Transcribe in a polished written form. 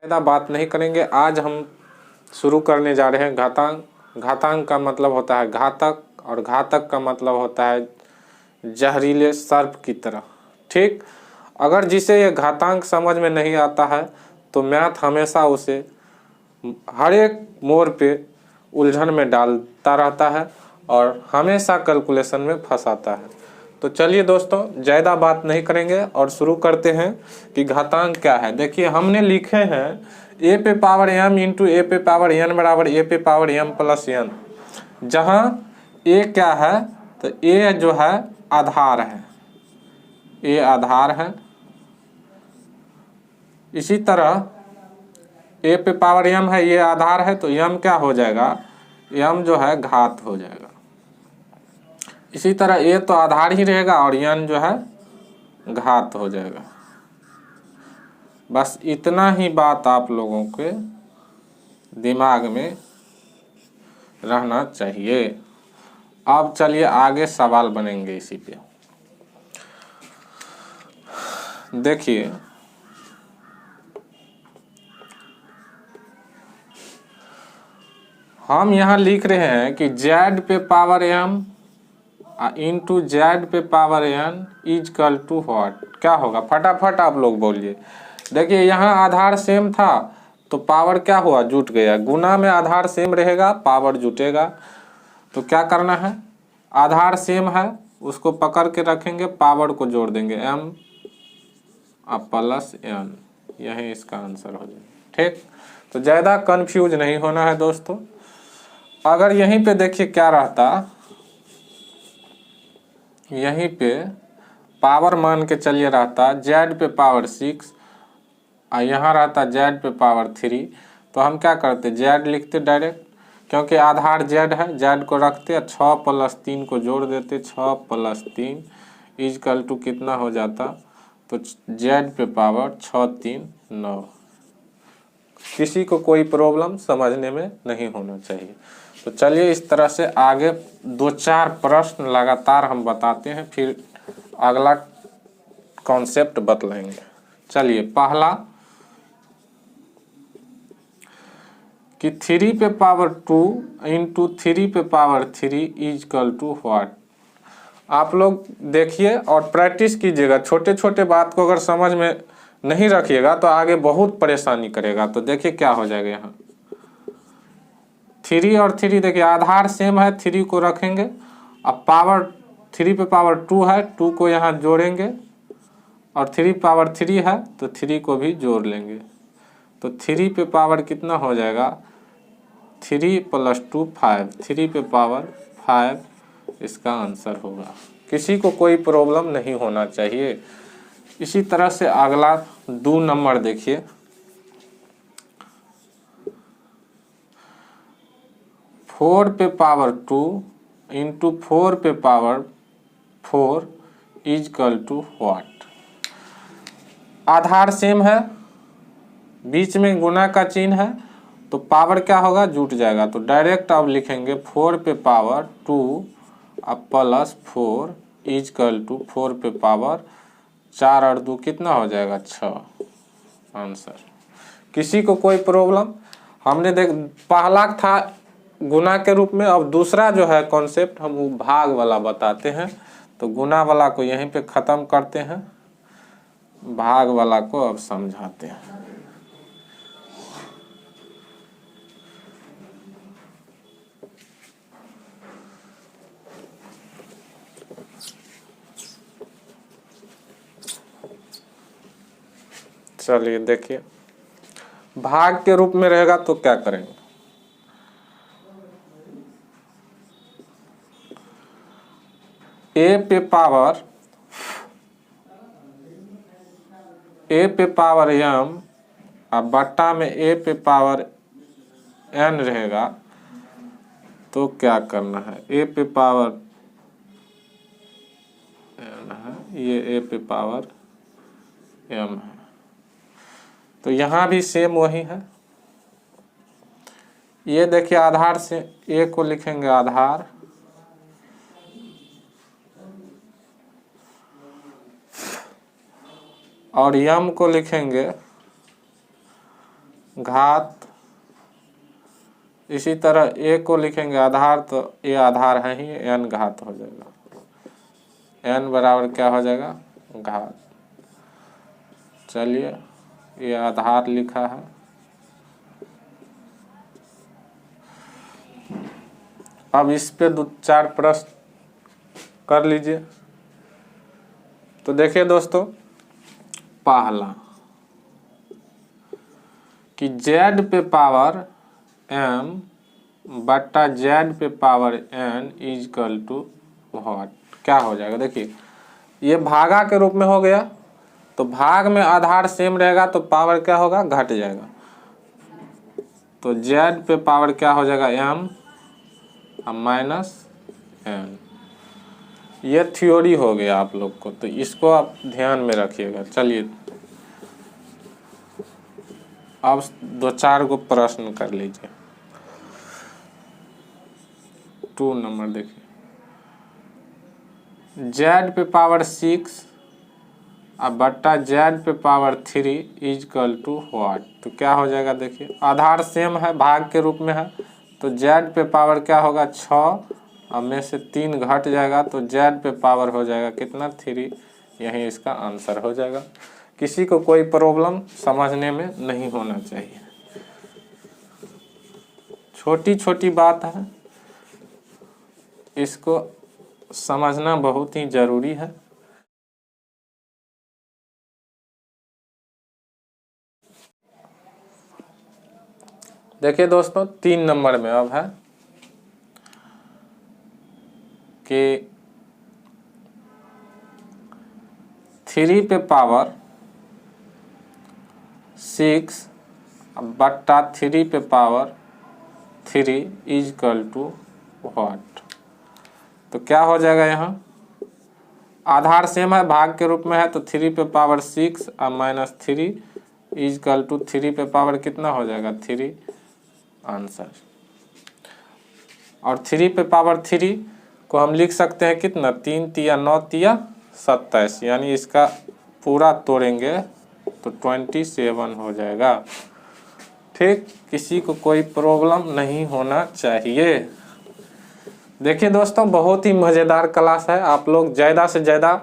ज़्यादा बात नहीं करेंगे। आज हम शुरू करने जा रहे हैं घातांक। घातांक का मतलब होता है घातक, और घातक का मतलब होता है जहरीले सर्प की तरह। ठीक, अगर जिसे ये घातांक समझ में नहीं आता है तो मैथ हमेशा उसे हर एक मोड़ पे उलझन में डालता रहता है और हमेशा कैलकुलेशन में फंसाता है। तो चलिए दोस्तों, ज़्यादा बात नहीं करेंगे और शुरू करते हैं कि घातांक क्या है। देखिए, हमने लिखे हैं ए पे पावर m इंटू ए पे पावर n बराबर ए पे पावर m प्लस n। जहाँ ए क्या है, तो ए जो है आधार है, ए आधार है। इसी तरह ए पे पावर m है, ये आधार है, तो m क्या हो जाएगा, m जो है घात हो जाएगा। इसी तरह ए तो आधार ही रहेगा और n जो है घात हो जाएगा। बस इतना ही बात आप लोगों के दिमाग में रहना चाहिए। अब चलिए आगे सवाल बनेंगे इसी पे। देखिए, हम यहाँ लिख रहे हैं कि z पे पावर m इंटू z पे power n equal to what. क्या होगा, फटाफट आप लोग बोलिए। देखिए, यहाँ आधार सेम था तो पावर क्या हुआ, जुट गया। गुना में आधार सेम रहेगा, पावर जुटेगा। तो क्या करना है, आधार सेम है उसको पकड़ के रखेंगे, पावर को जोड़ देंगे m प्लस n, यही इसका आंसर हो जाएगा। ठीक, तो ज़्यादा कंफ्यूज नहीं होना है दोस्तों। अगर यहीं पे देखिए क्या रहता, यहीं पे पावर मान के चलिए रहता z पे पावर 6 और यहाँ रहता z पे पावर 3, तो हम क्या करते, z लिखते डायरेक्ट, क्योंकि आधार z है, z को रखते 6 प्लस 3 को जोड़ देते, 6 प्लस 3 इजकल टू कितना हो जाता, तो z पे पावर 6 3 9। किसी को कोई प्रॉब्लम समझने में नहीं होना चाहिए। तो चलिए इस तरह से आगे 2-4 प्रश्न लगातार हम बताते हैं, फिर अगला कॉन्सेप्ट बतलाएंगे। चलिए, पहला कि 3 पे पावर 2 इंटू 3 पे पावर 3 इजकल टू व्हाट। आप लोग देखिए और प्रैक्टिस कीजिएगा। छोटे छोटे बात को अगर समझ में नहीं रखिएगा तो आगे बहुत परेशानी करेगा। तो देखिए क्या हो जाएगा, यहाँ 3 और 3 देखिए आधार सेम है, 3 को रखेंगे, अब पावर 3 पे पावर 2 है, 2 को यहाँ जोड़ेंगे और 3 पावर 3 है तो 3 को भी जोड़ लेंगे। तो 3 पे पावर कितना हो जाएगा, 3 प्लस 2 5, 3 पे पावर 5 इसका आंसर होगा। किसी को कोई प्रॉब्लम नहीं होना चाहिए। इसी तरह से अगला 2 नंबर देखिए, फोर पे पावर 2 इंटू 4 पे पावर 4 इजकल टू व्हाट। आधार सेम है, बीच में गुना का चिन्ह है, तो पावर क्या होगा, जुट जाएगा। तो डायरेक्ट अब लिखेंगे 4 पे पावर 2 अब प्लस 4 इजकल टू 4 पे पावर 4 और 2 कितना हो जाएगा, 6 आंसर। किसी को कोई प्रॉब्लम, हमने देख पहला था गुना के रूप में, अब दूसरा जो है कॉन्सेप्ट हम वो भाग वाला बताते हैं। तो गुना वाला को यहीं पे ख़त्म करते हैं, भाग वाला को अब समझाते हैं। चलिए देखिए, भाग के रूप में रहेगा तो क्या करेंगे, ए पे पावर m अब बट्टा में ए पे पावर n रहेगा। तो क्या करना है, ए पे पावर n है, ये ए पे पावर m है, तो यहाँ भी सेम वही है। ये देखिए आधार से ए को लिखेंगे आधार, और यम को लिखेंगे घात, इसी तरह a को लिखेंगे आधार, तो a आधार है ही, n घात हो जाएगा। n बराबर क्या हो जाएगा? घात। चलिए ये आधार लिखा है। अब इस पे 2-4 प्रश्न कर लीजिए। तो देखिए दोस्तों, पहला कि z पे पावर m बट्टा z पे power n equal to what, क्या हो जाएगा? देखिए ये भागा के रूप में हो गया, तो भाग में आधार सेम रहेगा तो पावर क्या होगा? घट जाएगा। तो z पे पावर क्या हो जाएगा? m minus n। ये थ्योरी हो गया आप लोग को, तो इसको आप ध्यान में रखिएगा। चलिए अब 2-4 को प्रश्न कर लीजिए। 2 नंबर देखिए, z पे पावर 6 अब बट्टा z पे पावर 3 इजकल टू व्हाट, तो क्या हो जाएगा? देखिए आधार सेम है, भाग के रूप में है, तो z पे पावर क्या होगा? 6, अब में से 3 घट जाएगा तो z पे पावर हो जाएगा कितना? 3। यही इसका आंसर हो जाएगा। किसी को कोई प्रॉब्लम समझने में नहीं होना चाहिए। छोटी छोटी बात है, इसको समझना बहुत ही जरूरी है। देखिए दोस्तों 3 नंबर में अब है कि 3 पे पावर 6 बट्टा 3 पे पावर 3 इजकल टू व्हाट, तो क्या हो जाएगा? यहाँ आधार सेम है, भाग के रूप में है, तो 3 पे पावर 6 और माइनस 3 इजकल टू 3 पे पावर कितना हो जाएगा? 3 आंसर। और 3 पे पावर 3 को हम लिख सकते हैं कितना? 3 तिया 9 तिया 27, यानी इसका पूरा तोड़ेंगे तो 27 हो जाएगा। ठीक, किसी को कोई प्रॉब्लम नहीं होना चाहिए। देखिए दोस्तों बहुत ही मज़ेदार क्लास है, आप लोग ज़्यादा से ज़्यादा